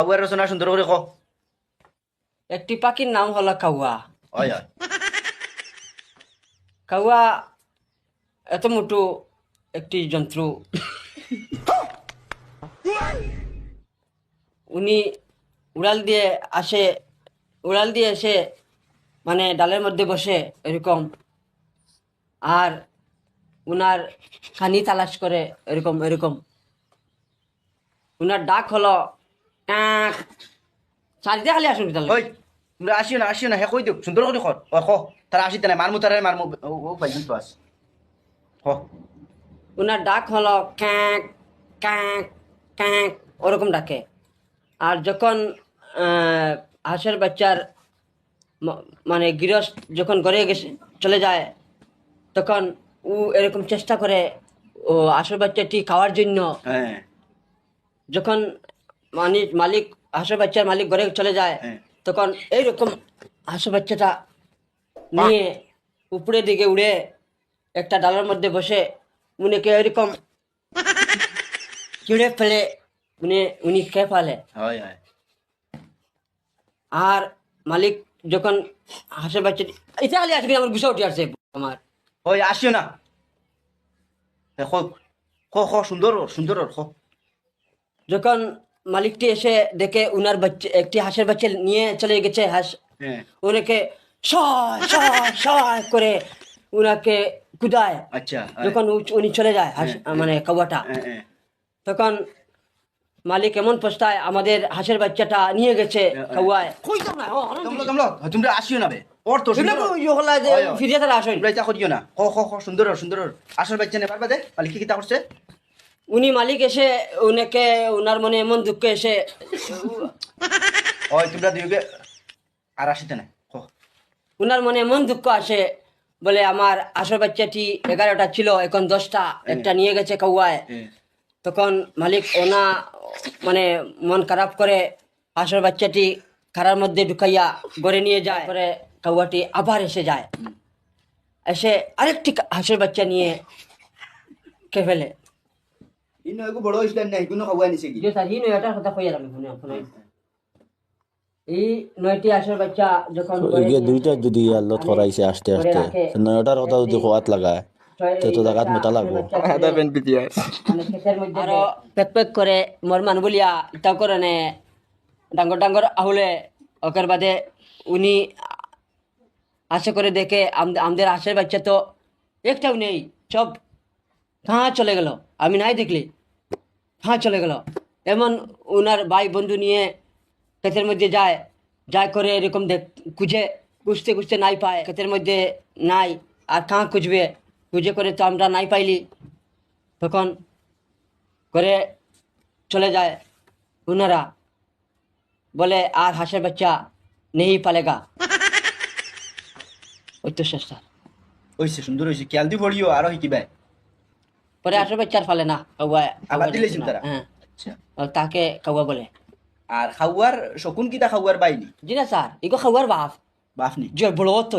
খাওয়ার রচনা সুন্দর করে কো। একটি পাখির নাম হলো কাউয়া। হয় হয়। কাউয়া এত মোটো একটি জন্তু। উনি উড়াল দিয়ে আসে, উড়াল দিয়ে এসে মানে ডালের মধ্যে বসে এরকম, আর উনার খানি তালাশ করে এরকম এরকম। উনার ডাক হলো কাক। চারিদিকে খালি আসুন তাহলে। ওই তোমরা আসিও না হে কই দিও সুন্দর করে কর। ও কো তারা আসিতে নাই মারমু তারা মারমু ও ভাই তো আস। কো উনার ডাক হলো ক্যাঁক ক্যাঁক ক্যাঁক, ওরকম ডাকে। আর যখন হাঁসের বাচ্চার মানে গৃহস্থ যখন ঘরে গেছে চলে যায়, তখন ও এরকম চেষ্টা করে ও হাঁসের বাচ্চাটি খাওয়ার জন্য। হ্যাঁ যখন মালিক হাঁসের বাচ্চার মালিক ঘরে চলে যায়, হ্যাঁ। তখন এইরকম হাঁসের বাচ্চাটা নিয়ে উপরের দিকে উড়ে একটা ডালের মধ্যে বসে উনিকে এরকম চিড়ে ফেলে উনি খেয়ে ফেলে। হয় হয়। আর মালিক যখন হাঁসের বাচ্চা এটা খালি আজকে আমার গুছা উঠে আসছে আমার। ওই আসিও না হে কো কো কো সুন্দর সুন্দর কো। যখন মালিকটি এসে দেখে উনার বাচ্চা একটি হাঁসের বাচ্চা নিয়ে চলে গেছে হাঁস, হ্যাঁ ওনাকে সয় সয় সয় করে উনাকে কুদায়। আচ্ছা যখন উনি চলে যায় হাঁস হ্যাঁ, মানে কাউয়াটা, হ্যাঁ হ্যাঁ। তখন মালিক এমন পস্তায় আমাদের হাঁসের বাচ্চাটা নিয়ে গেছে কাউয়ায়। তোমরা আসিও না বে ওর তো সুন্দর ফিরিয়ে তারা আসেন। তোমরা এটা করিও না কো কো কো সুন্দর সুন্দর আসল বাচ্চা নেবার বাদে মালিক কি কিতা করছে। উনি মালিক এসে উনাকে উনার মনে এমন দুঃখ এসে ওই তোমরা দুইকে আর আসিতে না কো। উনার মনে এমন দুঃখ আসে, বলে আমার আসল বাচ্চাটি 11টা ছিল, এখন 10টা, একটা নিয়ে গেছে কাউয়ায়। তখন মালিক ওনা মানে মন খারাপ করে হাঁসের বাচ্চাটি খাড়ার মধ্যে ঢুকাইয়া ঘরে নিয়ে যায়। পরে কাউয়াটি আবার এসে যায়, এসে আরেকটি হাঁসের বাচ্চা নিয়ে খেয়ে ফেলে। ইনো এগো বড় হইছিলেন না এগুলো খাওয়া নিছে কি। যে স্যার এই নয়টার কথা কইয়া আমি শুনে শুনে এই 9টি হাঁসের বাচ্চা যখন ইয়ে দুইটা যদি আল্লাহ ধরাইছে আস্তে আস্তে নয়টার কথা যদি খোয়াত লাগায় তো জাগাত মোটা লাগবো। আদা বেন পিতিয়া আরো পেক পেক করে মরমান বলিয়া ইটা করে নে ডাঙ্গর ডাঙ্গর আহুলে ওকের বাদে উনি আশা করে দেখে আমাদের হাঁসের বাচ্চা তো একটাও নেই, সব কাঁ চলে গেল, আমি নাই দেখলি কাঁ চলে গেল। এমন উনার ভাই বন্ধু নিয়ে ক্ষেতের মধ্যে যায়, যায় করে এরকম খুঁজে খুঁজতে খুঁজতে নাই পায়, ক্ষেতের মধ্যে নাই, আর কাঁ খুঁজবে, খুঁজে করে তো আমরা নাই পাইলি। তখন করে চলে যায় উনারা, বলে আর হাঁসের বাচ্চা নেই পালেগা। ওই তো শেষ স্যার। হইছে সুন্দর হইছে খেয়াল দি পড়িও আরো শিকিবাই। পরে হাঁসের বাচ্চার ফালে না কাউয়া আবার দিলেছেন তারা। হ্যাঁ, আচ্ছা আর তাকে কাউয়া বলে। আর খাওয়ার শকুন কিতা খাওয়ার বাইনি জি না স্যার, এগো খাওয়ার বাপ বাফনি যে বড় তো